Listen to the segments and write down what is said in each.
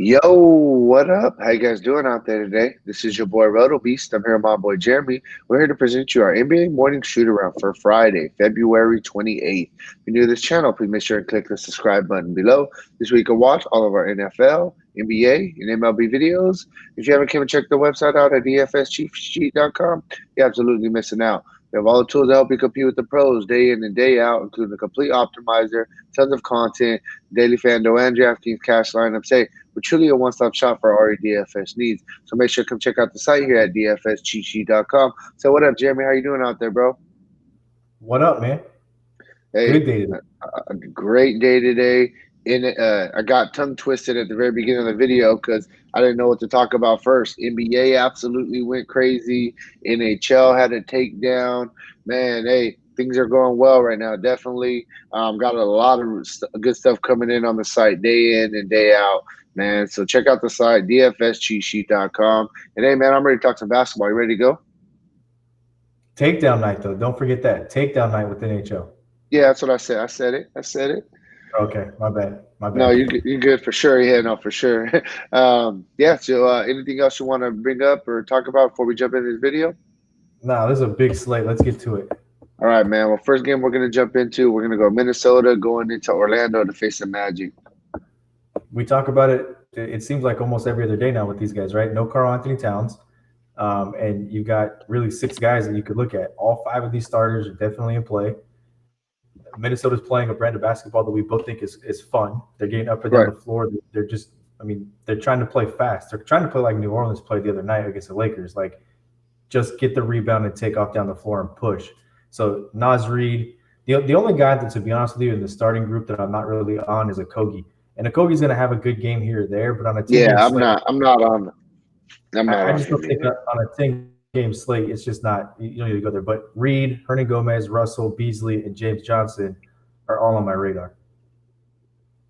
Yo, what up? How you guys doing out there today? This is your boy RotoBeast. I'm here with my boy Jeremy. We're here to present you our NBA morning shoot around for Friday, February 28th. If you're new to this channel, please make sure and click the subscribe button below. This way you can watch all of our NFL, NBA, and MLB videos. If you haven't come and checked the website out at DFsDudes.com, you're absolutely missing out. We have all the tools to help you compete with the pros day in and day out, including a complete optimizer, tons of content, daily FanDuel and DraftKings cash lineups. Hey, we're truly a one-stop shop for all your DFS needs. So make sure to come check out the site here at DFSCheatSheet.com. So what up, Jeremy? How you doing out there, bro? What up, man? Hey, Good day today. a great day today. I got tongue twisted at the very beginning of the video because I didn't know what to talk about first. NBA absolutely went crazy. NHL had a takedown. Man, hey, things are going well right now. Definitely got a lot of good stuff coming in on the site day in and day out, man. So check out the site, DFSCheatSheet.com. And hey, man, I'm ready to talk some basketball. You ready to go? Takedown night, though. Don't forget that. Takedown night with NHL. Yeah, that's what I said. I said it. I said it. Okay, my bad. My No, bad. you're good for sure. Yeah, no, for sure. Yeah. So, anything else you want to bring up or talk about before we jump into this video? Nah, this is a big slate. Let's get to it. All right, man. Well, first game we're gonna jump into, we're gonna go Minnesota going into Orlando to face the Magic. We talk about it. It seems like almost every other day now with these guys, right? No Karl Anthony Towns. And you've got really six guys that you could look at. All five of these starters are definitely in play. Minnesota's playing a brand of basketball that we both think is fun. They're getting up and down Right. the floor. They're just, I mean, they're trying to play fast. They're trying to play like New Orleans played the other night against the Lakers. Like, just get the rebound and take off down the floor and push. So Naz Reid, the only guy that, to be honest with you, in the starting group that I'm not really on is Okogie. And Okogie's going to have a good game here or there, but on a 10-game Yeah, I'm slate, not. I'm not on. I'm not I on just don't him think either. on a 10-game slate, it's just not, you don't need to go there. But Reed, Hernan Gomez, Russell, Beasley, and James Johnson are all on my radar.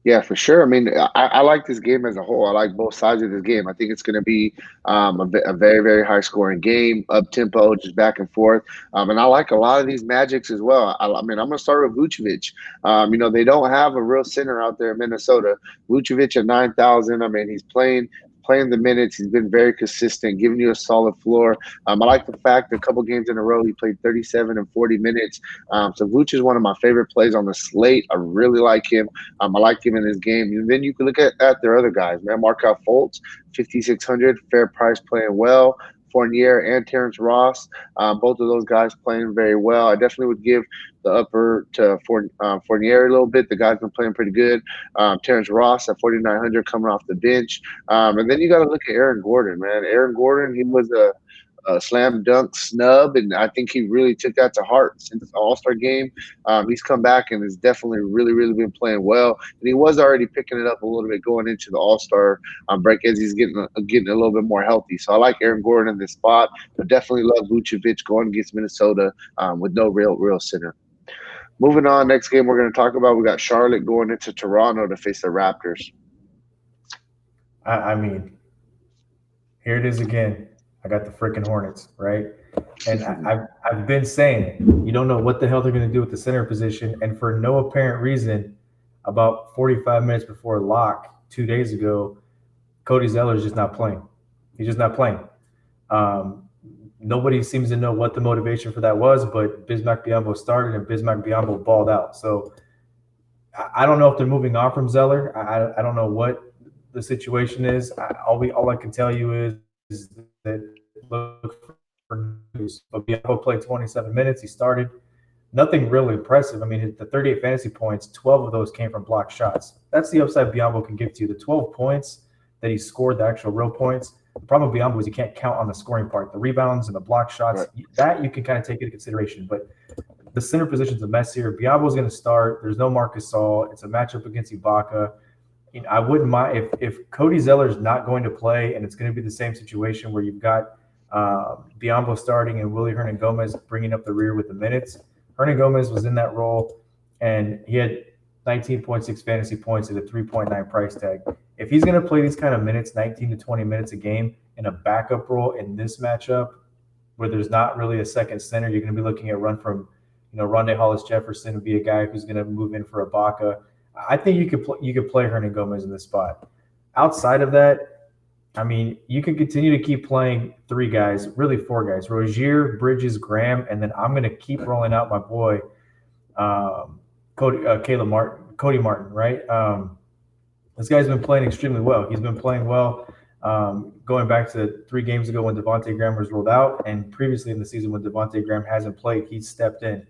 Yeah, for sure. I mean, I like this game as a whole. I like both sides of this game. I think it's going to be a very, very high scoring game, up tempo, just back and forth. And I like a lot of these Magics as well. I mean, I'm going to start with Vucevic. They don't have a real center out there in Minnesota. Vucevic at 9,000. I mean, he's playing the minutes. He's been very consistent, giving you a solid floor. I like the fact that a couple games in a row he played 37 and 40 minutes. So Vuce is one of my favorite plays on the slate. I really like him. I like him in this game. And then you can look at their other guys, man. Markelle Fultz, 5,600, fair price, playing well. Fournier and Terrence Ross, both of those guys playing very well. I definitely would give the upper to Fournier a little bit. The guy's been playing pretty good. Terrence Ross at 4,900 coming off the bench. And then you got to look at Aaron Gordon, man. Aaron Gordon, he was a slam dunk snub, and I think he really took that to heart since the All-Star game. He's come back and has definitely really, really been playing well, and he was already picking it up a little bit going into the All-Star break as he's getting a little bit more healthy. So I like Aaron Gordon in this spot, but definitely love Vucevic going against Minnesota with no real center. Moving on, next game we're going to talk about, we got Charlotte going into Toronto to face the Raptors. I mean, here it is again. I got the freaking Hornets, right? And I've been saying you don't know what the hell they're going to do with the center position, and for no apparent reason, about 45 minutes before lock 2 days ago, Cody Zeller's just not playing. He's just not playing. Nobody seems to know what the motivation for that was, but Bismack Biyombo started and Bismack Biyombo balled out. So I don't know if they're moving on from Zeller. I don't know what the situation is. All I can tell you is that look for news. But Biyombo played 27 minutes. He started. Nothing really impressive. I mean, the 38 fantasy points, 12 of those came from blocked shots. That's the upside Biyombo can give to you. The 12 points that he scored, the actual real points, the problem with Biyombo is you can't count on the scoring part. The rebounds and the block shots, right, that you can kind of take into consideration. But the center position's a mess here. Biyombo's going to start. There's no Marcus Gasol. It's a matchup against Ibaka. I wouldn't mind if Cody Zeller's not going to play, and it's going to be the same situation where you've got Biyombo starting and Willie Hernan Gomez bringing up the rear with the minutes. Hernan Gomez was in that role, and he had 19.6 fantasy points at a 3.9 price tag. If he's going to play these kind of minutes, 19 to 20 minutes a game, in a backup role in this matchup, where there's not really a second center, you're going to be looking at run from, Rondé Hollis-Jefferson would be a guy who's going to move in for Ibaka. I think you could play Hernan Gomez in this spot. Outside of that, I mean, you can continue to keep playing three guys, really four guys: Rozier, Bridges, Graham, and then I'm going to keep rolling out my boy, Cody Martin, right? This guy's been playing extremely well. He's been playing well. Going back to 3 games ago when Devontae Graham was rolled out, and previously in the season when Devontae Graham hasn't played, he stepped in.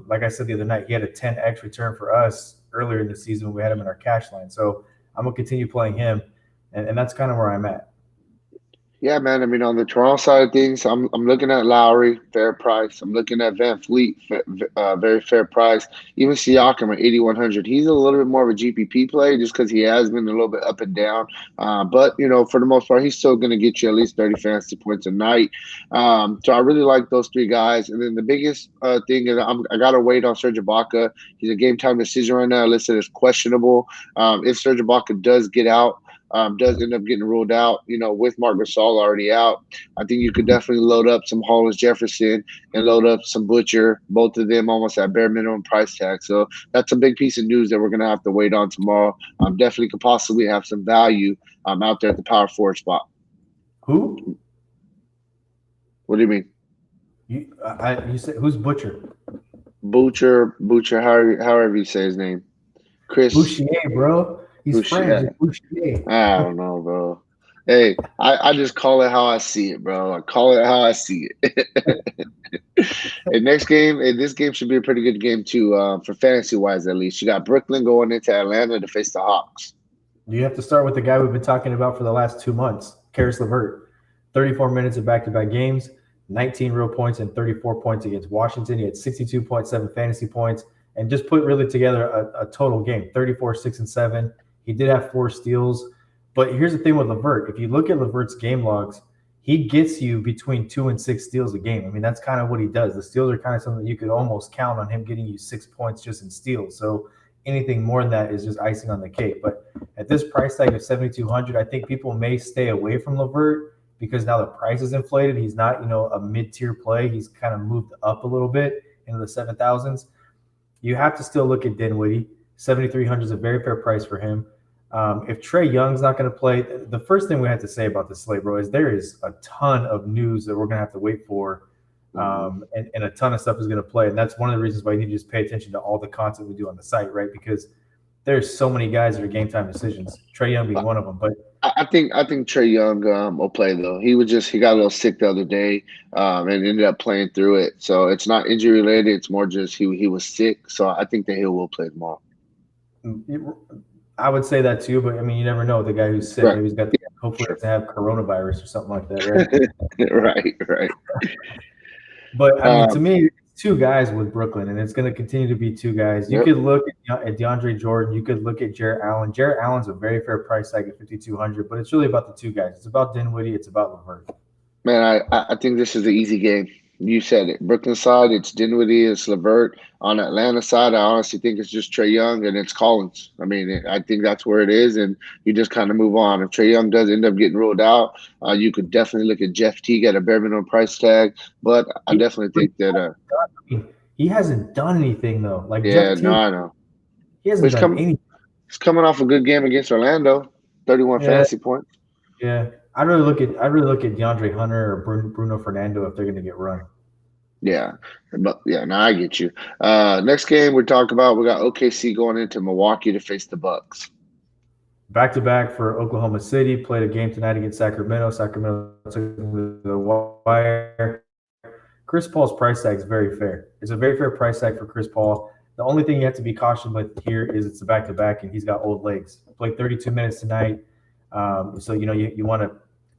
Like I said the other night, he had a 10x return for us earlier in the season when we had him in our cash line. So I'm gonna continue playing him, and that's kind of where I'm at. Yeah, man. I mean, on the Toronto side of things, I'm looking at Lowry, fair price. I'm looking at Van Fleet, very fair price. Even Siakam at 8,100. He's a little bit more of a GPP play just because he has been a little bit up and down. But for the most part, he's still going to get you at least 30 fantasy points a night. So I really like those three guys. And then the biggest thing is I got to wait on Serge Ibaka. He's a game time decision right now, listed as questionable. If Serge Ibaka does get out, does end up getting ruled out, with Marc Gasol already out. I think you could definitely load up some Hollis Jefferson and load up some Butcher, both of them almost at bare minimum price tag. So that's a big piece of news that we're going to have to wait on tomorrow. Definitely could possibly have some value out there at the power forward spot. Who? What do you mean? You said who's Butcher? Butcher, however you say his name. Chris Boucher, bro. He's French. Boucher. Boucher. I don't know, bro. Hey, I just call it how I see it, bro. I call it how I see it. And this game should be a pretty good game too, for fantasy wise at least. You got Brooklyn going into Atlanta to face the Hawks. You have to start with the guy we've been talking about for the last 2 months, Karis LeVert. 34 minutes of back-to-back games, 19 real points and 34 points against Washington. He had 62.7 fantasy points and just put really together a total game, 34, 6, and 7. He did have 4 steals. But here's the thing with LeVert. If you look at LeVert's game logs, he gets you between 2 and 6 steals a game. I mean, that's kind of what he does. The steals are kind of something that you could almost count on him getting you 6 points just in steals. So anything more than that is just icing on the cake. But at this price tag of 7,200, I think people may stay away from LeVert because now the price is inflated. He's not, a mid-tier play. He's kind of moved up a little bit into the 7,000s. You have to still look at Dinwiddie. 7,300 is a very fair price for him. If Trae Young's not going to play, the first thing we have to say about the slate, bro, is there is a ton of news that we're going to have to wait for, and a ton of stuff is going to play. And that's one of the reasons why you need to just pay attention to all the content we do on the site, right? Because there's so many guys that are game time decisions. Trae Young being one of them. But I think Trae Young will play though. He got a little sick the other day, and ended up playing through it. So it's not injury related. It's more just he was sick. So I think that he will play tomorrow. I would say that too, but I mean, you never know. The guy who's sick, Right. maybe he's got hopefully doesn't have coronavirus or something like that, right? Right. But I mean, to me, it's 2 guys with Brooklyn, and it's going to continue to be 2 guys. You could look at DeAndre Jordan. You could look at Jarrett Allen. Jarrett Allen's a very fair price tag at 5,200, but it's really about the 2 guys. It's about Dinwiddie. It's about LeVert. Man, I think this is the easy game. You said it. Brooklyn side, it's Dinwiddie, it's LeVert. On Atlanta side, I honestly think it's just Trae Young and it's Collins. I mean, I think that's where it is, and you just kind of move on. If Trae Young does end up getting ruled out, you could definitely look at Jeff Teague at a bare minimum price tag. But I definitely think that he hasn't done anything though. Like yeah, Jeff Teague, no, I know. he hasn't done anything. He's coming off a good game against Orlando, 31 fantasy points. Yeah, I'd really look at DeAndre Hunter or Bruno Fernando if they're going to get run. Yeah, but yeah, no, I get you. Next game we talk about, we got OKC going into Milwaukee to face the Bucks. Back-to-back for Oklahoma City. Played a game tonight against Sacramento. Sacramento took the wire. Chris Paul's price tag is very fair. It's a very fair price tag for Chris Paul. The only thing you have to be cautious with here is it's a back-to-back, and he's got old legs. Played 32 minutes tonight. So, you want to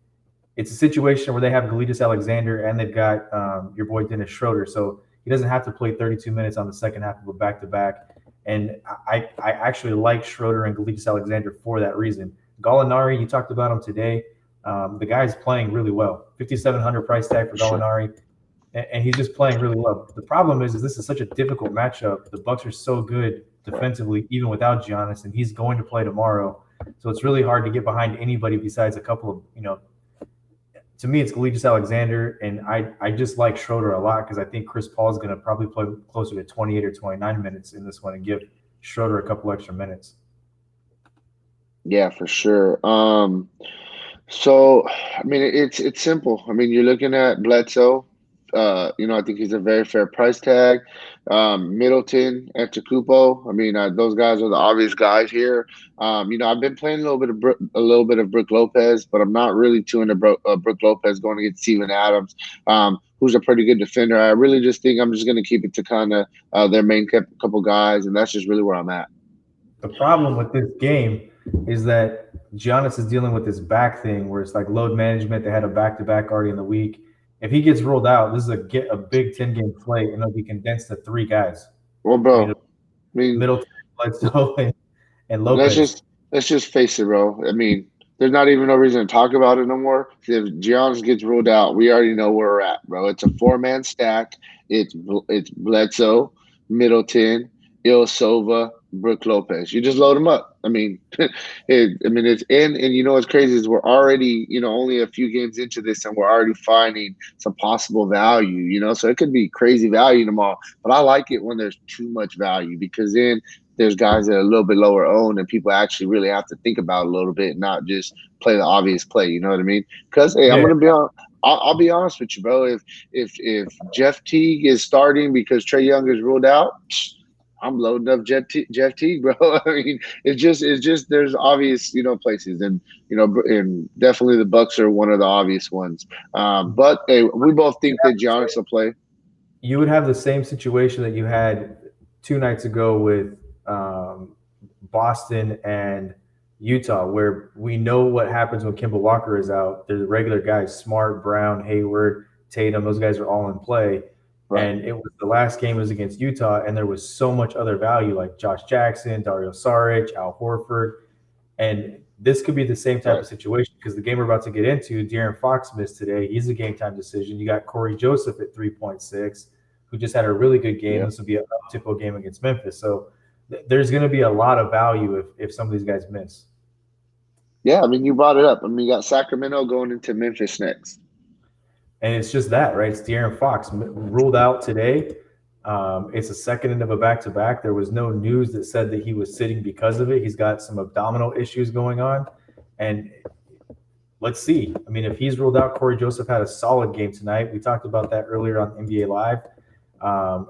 – it's a situation where they have Galitas Alexander and they've got your boy Dennis Schroeder. So he doesn't have to play 32 minutes on the second half of a back-to-back. And I actually like Schroeder and Galitas Alexander for that reason. Gallinari, you talked about him today. The guy's playing really well. 5,700 price tag for Gallinari. And he's just playing really well. The problem is this is such a difficult matchup. The Bucks are so good defensively, even without Giannis, and he's going to play tomorrow. So it's really hard to get behind anybody besides a couple of, to me, it's Galitas Alexander, and I just like Schroeder a lot because I think Chris Paul is going to probably play closer to 28 or 29 minutes in this one and give Schroeder a couple extra minutes. Yeah, for sure. So I mean, it's simple. I mean, you're looking at Bledsoe. I think he's a very fair price tag. Middleton and Takupo. I mean, those guys are the obvious guys here. I've been playing a little bit of Brook Lopez, but I'm not really too into Brook Lopez going against Steven Adams, who's a pretty good defender. I really just think I'm just going to keep it to kind of their main couple guys, and that's just really where I'm at. The problem with this game is that Giannis is dealing with this back thing where it's like load management. They had a back to back already in the week. If he gets ruled out, this is a big 10 game slate, and it'll be condensed to three guys. Well, I mean, bro, I mean, Middleton, Bledsoe, and let's Lopez. just let's just face it, bro. I mean, there's not even no reason to talk about it no more. If Giannis gets ruled out, we already know where we're at, bro. It's a four-man stack. It's Bledsoe, Middleton, Ilyasova, Brook Lopez. You just load them up. I mean, it's in, and you know what's crazy is we're already, only a few games into this, and we're already finding some possible value. So it could be crazy value tomorrow, but I like it when there's too much value because then there's guys that are a little bit lower owned and people actually really have to think about it a little bit, not just play the obvious play. You know what I mean? Because hey, I'm Yeah, gonna be on. I'll be honest with you, bro. If Jeff Teague is starting because Trey Young is ruled out, I'm loading up Jeff Teague, bro. I mean, it's just there's obvious places, and and definitely the Bucks are one of the obvious ones. But hey, we both think that Giannis will play. you would have the same situation that you had 2 nights ago with Boston and Utah, where we know what happens when Kimball Walker is out. There's the regular guys, Smart, Brown, Hayward, Tatum. Those guys are all in play. Right. And it was the last game was against Utah, and there was so much other value like Josh Jackson, Dario Saric, Al Horford, and this could be the same type Right. of situation because the game we're about to get into, De'Aaron Fox missed today. He's a game time decision. You got Corey Joseph at 3.6, who just had a really good game. Yeah. This will be a typical game against Memphis. So there's going to be a lot of value if some of these guys miss. Yeah, I mean, you brought it up. I mean, you got Sacramento going into Memphis next. And it's just that, right? It's De'Aaron Fox ruled out today. It's a second end of a back to back. There was no news that said that he was sitting because of it. He's got some abdominal issues going on. And let's see. I mean, if he's ruled out, Corey Joseph had a solid game tonight. We talked about that earlier on NBA Live.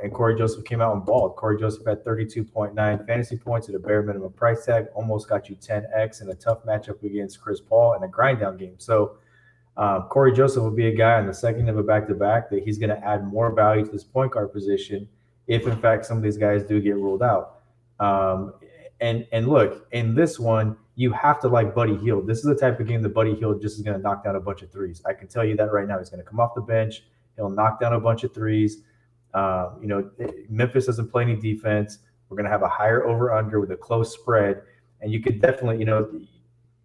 And Corey Joseph came out and balled. Corey Joseph had 32.9 fantasy points at a bare minimum price tag, almost got you 10x in a tough matchup against Chris Paul in a grind down game. So Corey Joseph will be a guy in the second of a back to back that he's going to add more value to this point guard position if, in fact, some of these guys do get ruled out. And look, in this one, you have to like Buddy Hield. This is the type of game that Buddy Hield just is going to knock down a bunch of threes. I can tell you that right now. He's going to come off the bench. He'll knock down a bunch of threes. Memphis doesn't play any defense. We're going to have a higher over under with a close spread. And you could definitely,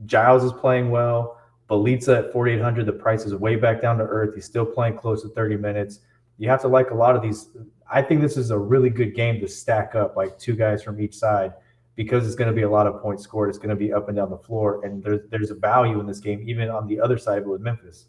Giles is playing well. Belitza at 4,800, the price is way back down to earth. He's still playing close to 30 minutes. You have to like a lot of these. I think this is a really good game to stack up like two guys from each side because it's going to be a lot of points scored. It's going to be up and down the floor. And there's a value in this game, even on the other side with Memphis.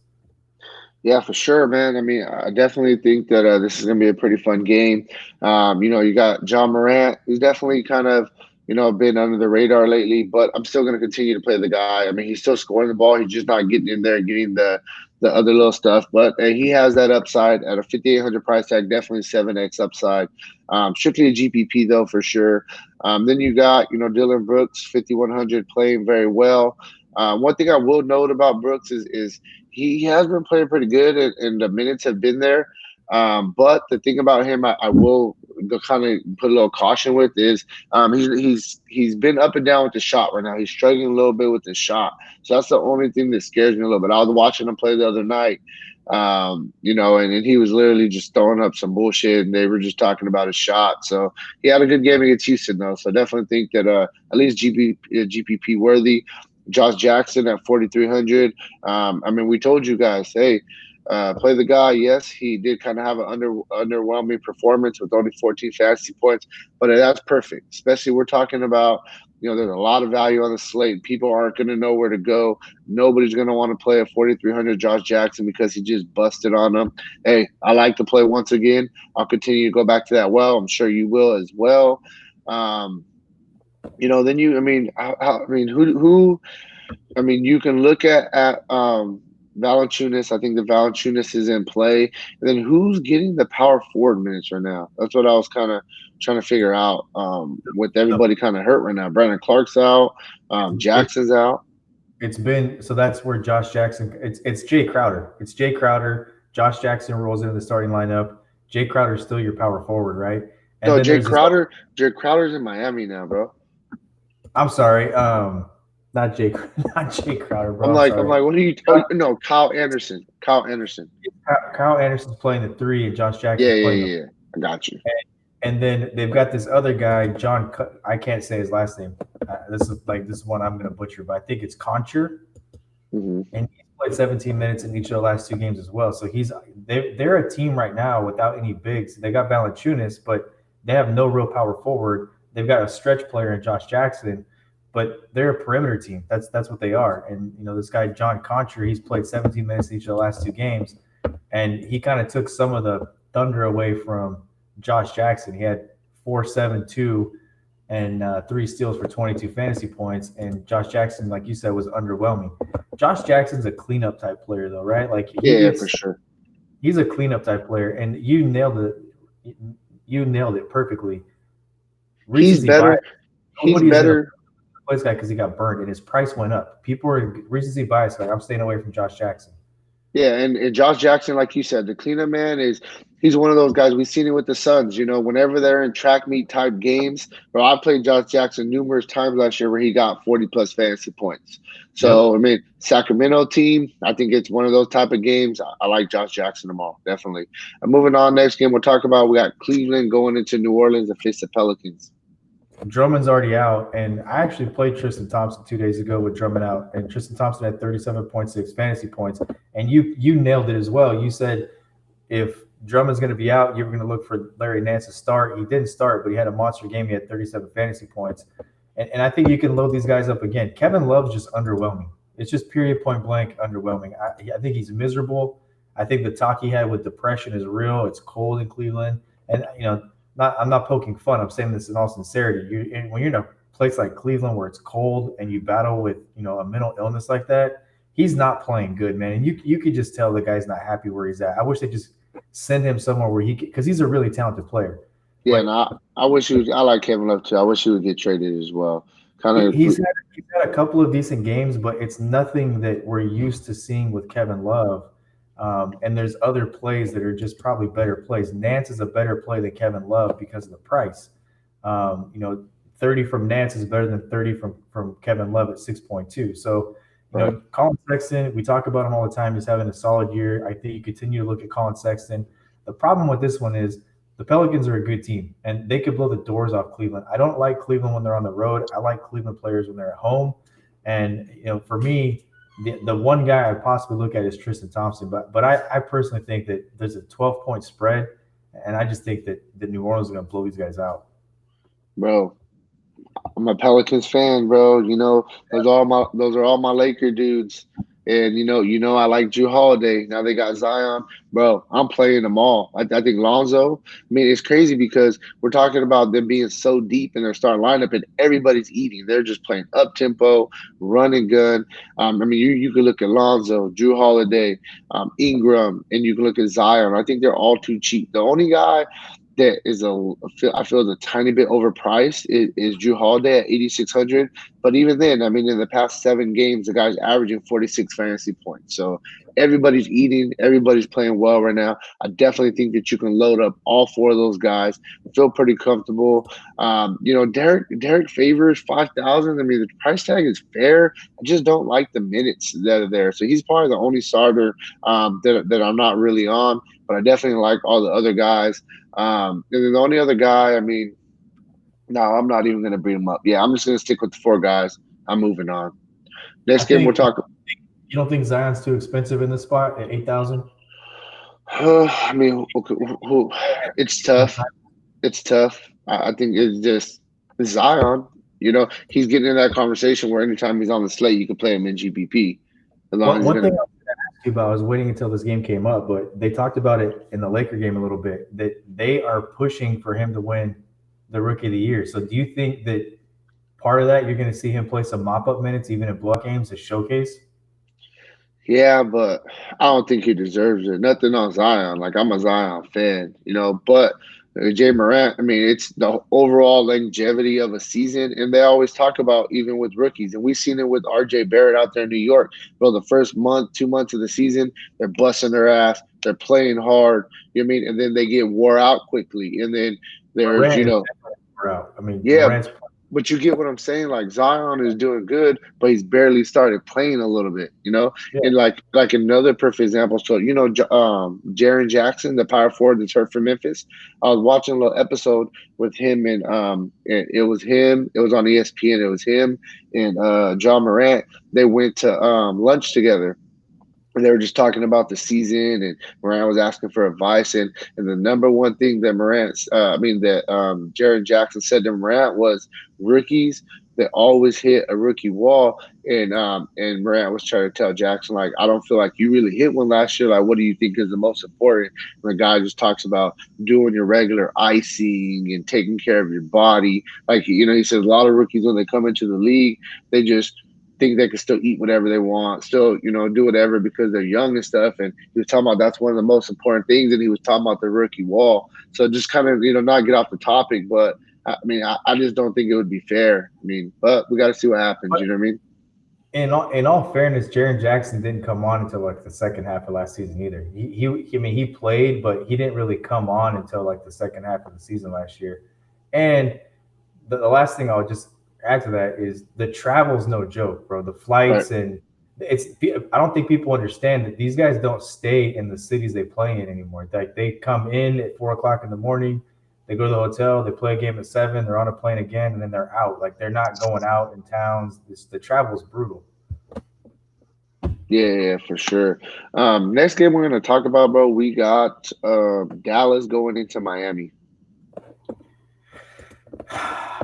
Yeah, for sure, man. I mean, I definitely think that this is going to be a pretty fun game. You got John Morant, who's definitely kind of, been under the radar lately, but I'm still going to continue to play the guy. I mean, he's still scoring the ball. He's just not getting in there and getting the other little stuff. But he has that upside at a 5,800 price tag, definitely 7x upside. Strictly a GPP, though, for sure. Then you got, Dylan Brooks, 5,100, playing very well. One thing I will note about Brooks is he has been playing pretty good, and the minutes have been there. But the thing about him, I will kind of put a little caution with is he's been up and down with the shot right now. He's struggling a little bit with the shot, so that's the only thing that scares me a little bit. I was watching him play the other night, and he was literally just throwing up some bullshit, and they were just talking about his shot. So he had a good game against Houston, though. So I definitely think that at least GPP worthy. Josh Jackson at 4,300. I mean, we told you guys, hey, play the guy. Yes, he did kind of have an underwhelming performance with only 14 fantasy points, but that's perfect. Especially we're talking about, there's a lot of value on the slate. People aren't going to know where to go. Nobody's going to want to play a 4,300 Josh Jackson because he just busted on them. Hey, I like to play once again. I'll continue to go back to that well. I'm sure you will as well. Um, Then who? I mean, you can look at Valanciunas. I think the Valanciunas is in play. And then who's getting the power forward minutes right now? That's what I was kind of trying to figure out. With The, everybody kind of hurt right now, Brandon Clark's out. it, Jackson's out. it's been so that's where Josh Jackson. It's Jay Crowder. It's Jay Crowder. Josh Jackson rolls into the starting lineup. Jay Crowder is still your power forward, right? And No, then Jay there's this. Crowder. Jay Crowder's in Miami now, bro. I'm sorry, not Jay, not Jay Crowder, I'm bro. I'm like, I'm sorry. like, what are you? Oh, no, Kyle Anderson. Kyle Anderson. Kyle Anderson's playing the three, and Josh Yeah, Jackson's yeah, playing the. yeah, yeah. I got you. And then they've got this other guy, John. I can't say his last name. This is one I'm going to butcher, but I think it's Concher, Hmm. and he's played 17 minutes in each of the last two games as well. So they're a team right now without any bigs. They got Valanciunas, but they have no real power forward. They've got a stretch player in Josh Jackson, but they're a perimeter team. That's what they are. And this guy John Concher, he's played 17 minutes in each of the last two games, and he kind of took some of the thunder away from Josh Jackson. He had 4-7-2 and three steals for 22 fantasy points. And Josh Jackson, like you said, was underwhelming. Josh Jackson's a cleanup type player, though, right? Like Yeah, for sure. he's a cleanup type player, and you nailed it. You nailed it perfectly. He's Recency bias. better. He's Nobody is going to better. play this guy because he got burned and his price went up. People are recency bias. Like, I'm staying away from Josh Jackson. Yeah, and Josh Jackson, like you said, the cleanup man he's one of those guys. We've seen it with the Suns. Whenever they're in track meet type games, bro, I played Josh Jackson numerous times last year where he got 40 plus fantasy points. So Yep. I mean, Sacramento team, I think it's one of those type of games. I like Josh Jackson them all, definitely. And moving on, next game we'll talk about. We got Cleveland going into New Orleans to face the Pelicans. Drummond's already out, and I actually played Tristan Thompson 2 days ago with Drummond out, and Tristan Thompson had 37.6 fantasy points, and you nailed it as well. You said if Drummond's going to be out, you were going to look for Larry Nance to start. He didn't start, but he had a monster game. He had 37 fantasy points, and I think you can load these guys up again. Kevin Love's just underwhelming. It's just period point blank underwhelming. I think he's miserable. I think the talk he had with depression is real. It's cold in Cleveland, and I'm not poking fun. I'm saying this in all sincerity. When you're in a place like Cleveland where it's cold and you battle with a mental illness like that, he's not playing good, man. And you could just tell the guy's not happy where he's at. I wish they just send him somewhere where he could, because he's a really talented player. Yeah, and But I wish he was. I like Kevin Love too. I wish he would get traded as well. Kind he, of. he's had a couple of decent games, but it's nothing that we're used to seeing with Kevin Love. And there's other plays that are just probably better plays. Nance is a better play than Kevin Love because of the price. Um, you know, 30 from Nance is better than 30 from Kevin Love at 6.2. So, Right. Colin Sexton, we talk about him all the time. He's having a solid year. I think you continue to look at Colin Sexton. The problem with this one is the Pelicans are a good team and they could blow the doors off Cleveland. I don't like Cleveland when they're on the road. I like Cleveland players when they're at home. And for me, the one guy I possibly look at is Tristan Thompson, but I personally think that there's a 12-point spread, and I just think that the New Orleans is going to blow these guys out. Bro, I'm a Pelicans fan, bro. Those are all my Laker dudes. And I like Drew Holiday. Now they got Zion, bro. I'm playing them all. I think Lonzo. I mean, it's crazy because we're talking about them being so deep in their starting lineup, and everybody's eating. They're just playing up tempo, run and gun. I mean, you can look at Lonzo, Drew Holiday, Ingram, and you can look at Zion. I think they're all too cheap. The only guy that is I feel is a tiny bit overpriced is Drew Holiday at 8,600. But even then, I mean, in the past 7 games, the guy's averaging 46 fantasy points. So everybody's eating, everybody's playing well right now. I definitely think that you can load up all 4 of those guys. I feel pretty comfortable. Derek Favors 5,000. I mean, the price tag is fair. I just don't like the minutes that are there. So he's probably the only starter that I'm not really on. But I definitely like all the other guys. And then the only other guy, I mean, no, I'm not even going to bring him up. Yeah, I'm just going to stick with the 4 guys. I'm moving on. I Next game, we'll think talk. you don't think Zion's too expensive in this spot at 8,000. I mean, it's tough. It's tough. I think it's just Zion. He's getting in that conversation where anytime he's on the slate, you can play him in GPP as long Well, as he's one thing going I was going to ask you about, I was waiting until this game came up, but they talked about it in the Laker game a little bit that they are pushing for him to win the Rookie of the Year. So, do you think that part of that, you're going to see him play some mop-up minutes, even in block games, to showcase. Yeah, but I don't think he deserves it. Nothing on Zion. Like I'm a Zion fan, but Jay Morant, I mean, it's the overall longevity of a season, and they always talk about even with rookies, and we've seen it with RJ Barrett out there in New York. Bro, the first month, 2 months of the season, they're busting their ass, they're playing hard, you know what I mean, and then they get wore out quickly, and then there's, Morant is out. I mean, yeah, Morant's but you get what I'm saying. Like Zion is doing good, but he's barely started playing a little bit. yeah, And like another perfect example. So Jaren Jackson, the power forward that's hurt for Memphis. I was watching a little episode with him, and it was him. It was on ESPN. It was him and John Morant. They went to lunch together. And they were just talking about the season, and Morant was asking for advice. And the number one thing that Jaren Jackson said to Morant was rookies that always hit a rookie wall. And Morant was trying to tell Jackson, like, I don't feel like you really hit one last year. Like, what do you think is the most important? And the guy just talks about doing your regular icing and taking care of your body. Like, he says a lot of rookies when they come into the league, they just think they can still eat whatever they want, still, do whatever because they're young and stuff. And he was talking about that's one of the most important things. And he was talking about the rookie wall. So just kind of, not get off the topic, but I mean, I just don't think it would be fair. I mean, but we got to see what happens. You know what I mean? in all fairness, Jaren Jackson didn't come on until like the second half of last season either. I mean, he played, but he didn't really come on until like the second half of the season last year. And the last thing I'll just add to that is the travel's no joke, bro. The Right. flights and it's I don't think people understand that these guys don't stay in the cities they play in anymore. Like they come in at 4 o'clock in the morning, they go to the hotel, they play a game at 7, they're on a plane again, and then they're out. Like they're not going out in towns. The travel's brutal. Yeah, for sure. Next game we're going to talk about, bro, we got Dallas going into Miami.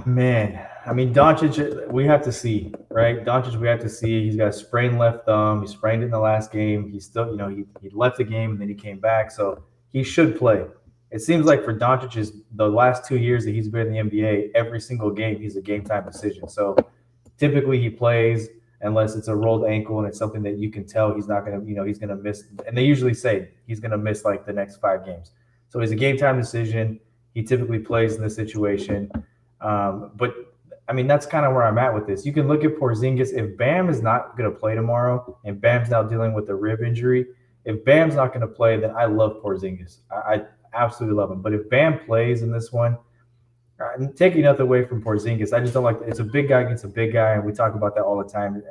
Man, I mean Doncic, we have to see, right? Doncic, we have to see. He's got a sprained left thumb. He sprained it in the last game. He's still, he left the game and then he came back, so he should play. It seems like for Doncic, is the last 2 years that he's been in the NBA, every single game he's a game time decision. So typically he plays unless it's a rolled ankle and it's something that you can tell he's not going to, he's going to miss. And they usually say he's going to miss like the next 5 games. So he's a game time decision. He typically plays in this situation. But I mean, that's kind of where I'm at with this. You can look at Porzingis. If Bam is not going to play tomorrow, and Bam's now dealing with a rib injury, if Bam's not going to play, then I love Porzingis. I absolutely love him. But if Bam plays in this one, I'm taking nothing away from Porzingis. I just don't like it's a big guy against a big guy, and we talk about that all the time.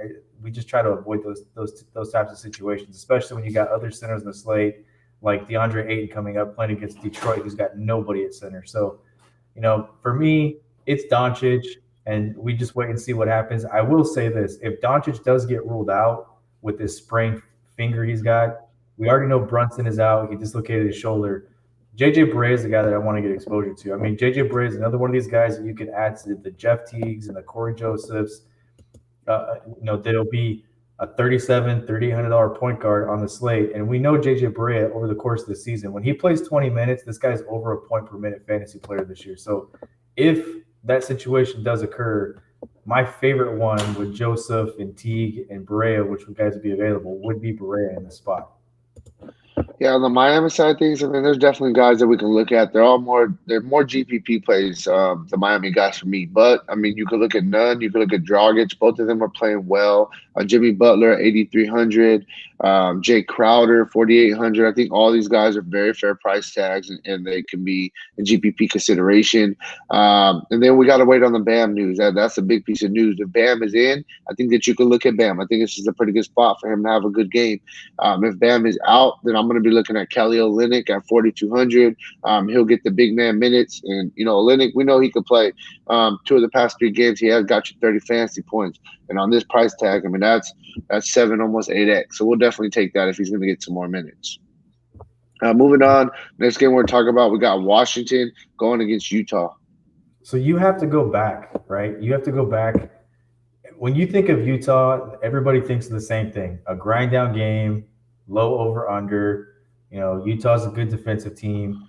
We just try to avoid those types of situations, especially when you got other centers in the slate like DeAndre Ayton coming up playing against Detroit, who's got nobody at center. So, for me, it's Doncic, and we just wait and see what happens. I will say this: if Doncic does get ruled out with this sprained finger he's got, we already know Brunson is out. He dislocated his shoulder. JJ Barea is the guy that I want to get exposure to. I mean, JJ Barea is another one of these guys that you can add to the Jeff Teagues and the Corey Josephs. There'll be a $3,800 point guard on the slate. And we know JJ Barea over the course of the season, when he plays 20 minutes, this guy's over a point per minute fantasy player this year. So if that situation does occur, my favorite one with Joseph and Teague and Barea, which would guys be available, would be Barea in the spot. Yeah, on the Miami side of things, I mean, there's definitely guys that we can look at. They're more GPP plays, the Miami guys for me. But I mean, you could look at Nunn, you could look at Dragic. Both of them are playing well. Jimmy Butler, 8,300. Jay Crowder, 4,800. I think all these guys are very fair price tags, and they can be a GPP consideration. And then we got to wait on the Bam news. That's a big piece of news. If Bam is in, I think that you can look at Bam. I think this is a pretty good spot for him to have a good game. If Bam is out, then I'm going to be looking at Kelly Olynyk at 4,200. He'll get the big man minutes, and Olynyk, we know he could play. 2 of the past 3 games, he has got you 30 fantasy points, and on this price tag, I mean that's 7, almost 8x. So we'll definitely take that if he's going to get some more minutes. Moving on, next game we're talking about, we got Washington going against Utah. So you have to go back, right? You have to go back. When you think of Utah, everybody thinks of the same thing: a grind down game, low over under. Utah's a good defensive team.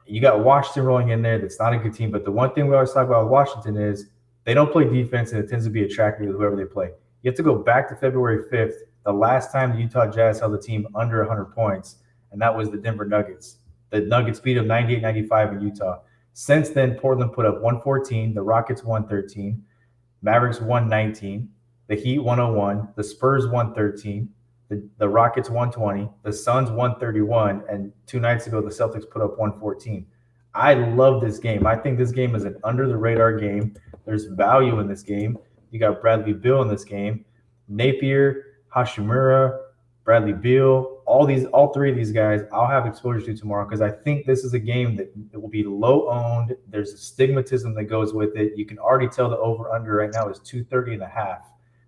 You got Washington rolling in there. That's not a good team. But the one thing we always talk about with Washington is They don't play defense, and it tends to be a track meet with whoever they play. You have to go back to February 5th, the last time the Utah Jazz held a team under 100 points, and that was the Denver Nuggets. The Nuggets beat them 98-95 in Utah. Since then, Portland put up 114, the Rockets 113, Mavericks 119, the Heat 101, the Spurs 113, the Rockets 120, the Suns 131, and 2 nights ago the Celtics put up 114. I love this game. I think this game is an under the radar game. There's value in this game. You got Bradley Beal in this game, Napier, Hashimura, Bradley Beal, all three of these guys I'll have exposure to tomorrow because I think this is a game that it will be low owned. There's a stigmatism that goes with it. You can already tell the over under right now is 230.5.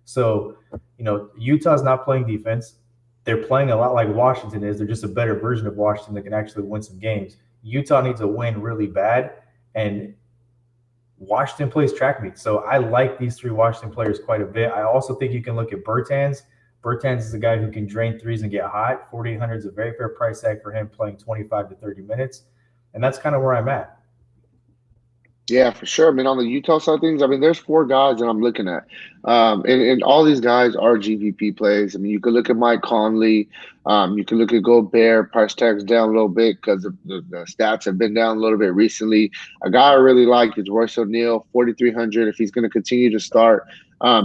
So, Utah's not playing defense. They're playing a lot like Washington is. They're just a better version of Washington that can actually win some games. Utah needs a win really bad, and Washington plays track meets. So I like these three Washington players quite a bit. I also think you can look at Bertans. Bertans is a guy who can drain threes and get hot. 4,800 is a very fair price tag for him playing 25 to 30 minutes. And that's kind of where I'm at. Yeah, for sure. I mean, on the Utah side of things, I mean, there's four guys that I'm looking at. And all these guys are GPP plays. I mean, you could look at Mike Conley. You can look at Gobert. Price tag's down a little bit because the stats have been down a little bit recently. A guy I really like is Royce O'Neal, 4,300. If he's going to continue to start,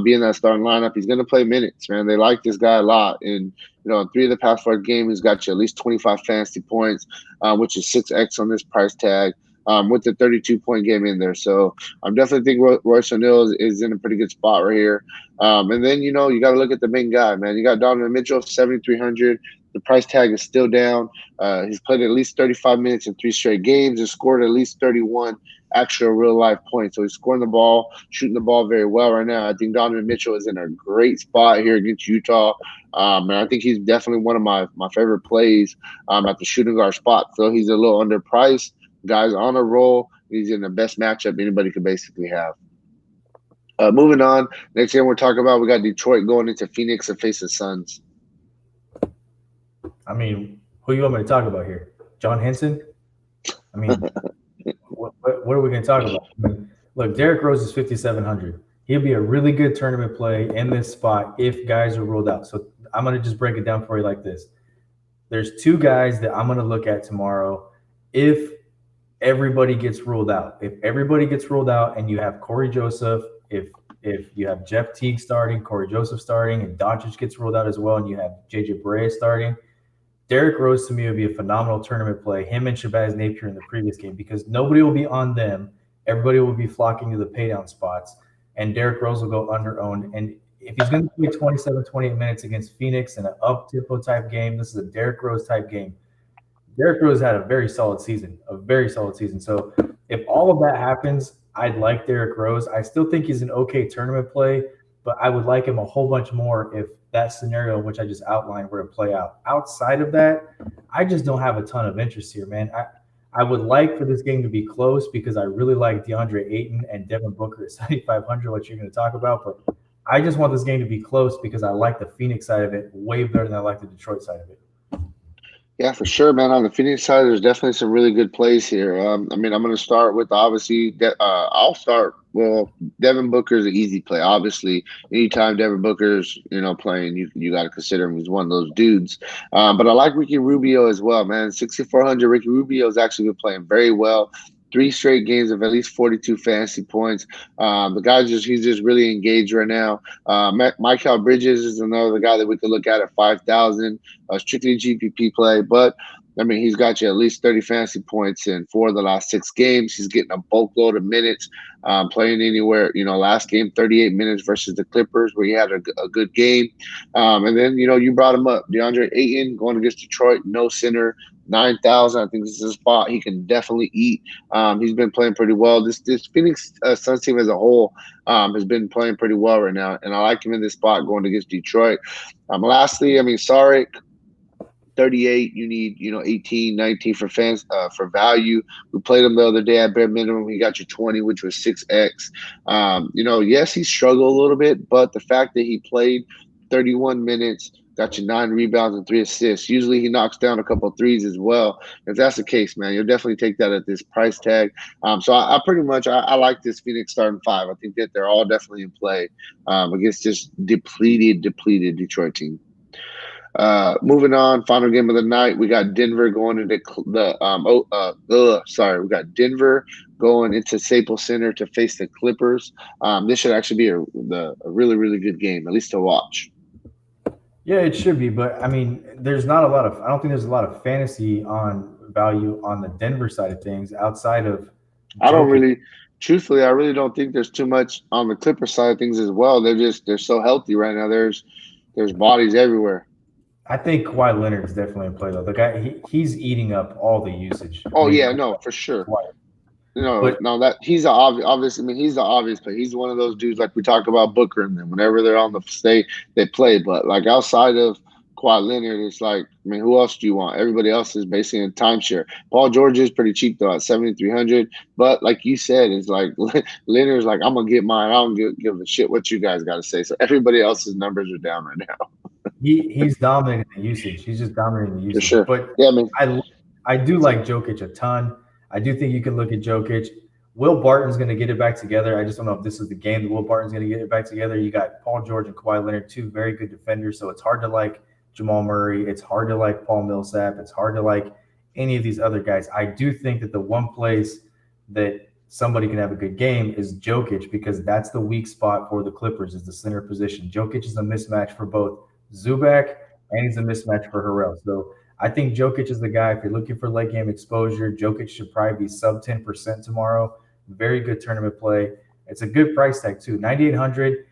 be in that starting lineup, he's going to play minutes, man. They like this guy a lot. And, in 3 of the past 4 games, he's got you at least 25 fantasy points, which is 6x on this price tag. With the 32-point game in there. So I'm definitely think Royce O'Neal is in a pretty good spot right here. And then, you got to look at the main guy, man. You got Donovan Mitchell, 7,300. The price tag is still down. He's played at least 35 minutes in 3 straight games and scored at least 31 actual real-life points. So he's scoring the ball, shooting the ball very well right now. I think Donovan Mitchell is in a great spot here against Utah. And I think he's definitely one of my favorite plays at the shooting guard spot. So he's a little underpriced. Guys on a roll. He's in the best matchup anybody could basically have. Moving on. Next game we're talking about, we got Detroit going into Phoenix to face the Suns. I mean, who you want me to talk about here? John Henson? I mean, what are we going to talk about? I mean, look, Derrick Rose is 5,700. He'll be a really good tournament play in this spot if guys are ruled out. So I'm going to just break it down for you like this. There's 2 guys that I'm going to look at tomorrow if everybody gets ruled out. If everybody gets ruled out and you have Corey Joseph, if you have Jeff Teague starting, Corey Joseph starting, and Doncic gets ruled out as well, and you have JJ Barea starting, Derrick Rose to me would be a phenomenal tournament play. Him and Shabazz Napier in the previous game because nobody will be on them. Everybody will be flocking to the paydown spots, and Derrick Rose will go under-owned. And if he's going to play 27, 28 minutes against Phoenix in an up-tempo type game, this is a Derrick Rose type game. Derrick Rose had a very solid season. So if all of that happens, I'd like Derrick Rose. I still think he's an okay tournament play, but I would like him a whole bunch more if that scenario, which I just outlined, were to play out. Outside of that, I just don't have a ton of interest here, man. I would like for this game to be close because I really like DeAndre Ayton and Devin Booker at 7,500, what you're going to talk about. But I just want this game to be close because I like the Phoenix side of it way better than I like the Detroit side of it. Yeah, for sure, man. On the Phoenix side, there's definitely some really good plays here. I mean, I'm going to start with obviously. I'll start. Well, Devin Booker's an easy play. Obviously, anytime Devin Booker's playing, you got to consider him. He's one of those dudes. But I like Ricky Rubio as well, man. 6,400. Ricky Rubio's actually been playing very well. 3 straight games of at least 42 fantasy points. The guy he's just really engaged right now. Mikal Bridges is another guy that we could look at 5,000. Strictly GPP play, but I mean, he's got you at least 30 fantasy points in 4 of the last 6 games. He's getting a bulk load of minutes, playing anywhere. Last game, 38 minutes versus the Clippers, where he had a good game. And then, you brought him up. DeAndre Ayton going against Detroit, no center, 9,000. I think this is a spot he can definitely eat. He's been playing pretty well. This Phoenix Suns team as a whole has been playing pretty well right now, and I like him in this spot going against Detroit. Lastly, I mean, Saric, 38, you need 18, 19 for fans for value. We played him the other day at bare minimum. He got you 20, which was 6x. Yes, he struggled a little bit, but the fact that he played 31 minutes, got you 9 rebounds and 3 assists. Usually he knocks down a couple of threes as well. If that's the case, man, you'll definitely take that at this price tag. So I pretty much I like this Phoenix starting five. I think that they're all definitely in play against this depleted Detroit team. Moving on, final game of the night, we got Denver going into we got Denver going into Staples Center to face the Clippers. This should actually be a really, really good game, at least to watch. Yeah, it should be, but I mean, there's not a lot of. I don't think there's a lot of fantasy on value on the Denver side of things outside of I don't Jokic. really, truthfully, I really don't think there's too much on the Clippers side of things as well. They're so healthy right now. There's bodies everywhere. I think Kawhi Leonard is definitely in play though. The guy, he's eating up all the usage. I Oh mean, yeah, no, for sure. Kawhi. No, But no, that he's the obvious. I mean, he's the obvious play. He's one of those dudes like we talk about Booker and them. Whenever they're on the state, they play. But like outside of Kawhi Leonard, it's like, I mean, who else do you want? Everybody else is basically in timeshare. Paul George is pretty cheap though at 7,300. But like you said, it's like Leonard's like, I'm gonna get mine. I don't give a shit what you guys got to say. So everybody else's numbers are down right now. he's dominating the usage. He's just dominating the For usage. sure. But Yeah, I mean, I do like Jokic a ton. I do think you can look at Jokic. Will Barton's going to get it back together. I just don't know if this is the game that Will Barton's going to get it back together. You got Paul George and Kawhi Leonard, two very good defenders, so it's hard to like Jamal Murray. It's hard to like Paul Millsap. It's hard to like any of these other guys. I do think that the one place that somebody can have a good game is Jokic because that's the weak spot for the Clippers is the center position. Jokic is a mismatch for both Zubac and he's a mismatch for Harrell. So I think Jokic is the guy. If you're looking for late game exposure, Jokic should probably be sub 10% tomorrow. Very good tournament play. It's a good price tag too. 9,800.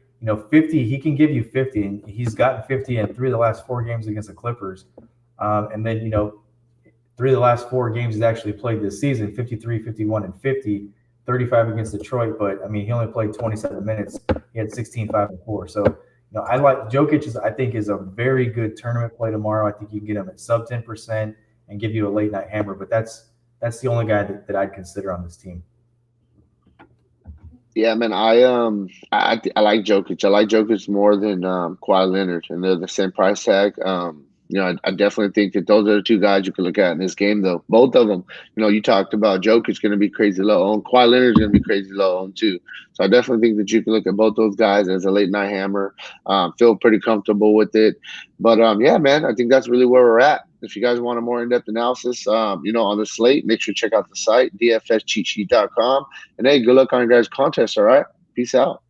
50. He can give you 50, and he's gotten 50 in 3 of the last 4 games against the Clippers. And then 3 of the last 4 games he's actually played this season: 53, 51, and 50. 35 against Detroit, but I mean he only played 27 minutes. He had 16, 5, and 4. So I like Jokic. I think is a very good tournament play tomorrow. I think you can get him at sub 10% and give you a late night hammer. But that's the only guy that I'd consider on this team. yeah, man. I like Jokic. I like Jokic more than Kawhi Leonard, and they're the same price tag. I definitely think that those are the two guys you can look at in this game, though. Both of them. You talked about Jokic's going to be crazy low owned. Kawhi Leonard's going to be crazy low owned too. So I definitely think that you can look at both those guys as a late night hammer. Feel pretty comfortable with it. But yeah, man, I think that's really where we're at. If you guys want a more in-depth analysis, on the slate, make sure to check out the site, DFSCheatSheet.com. And hey, good luck on your guys' contest, all right? Peace out.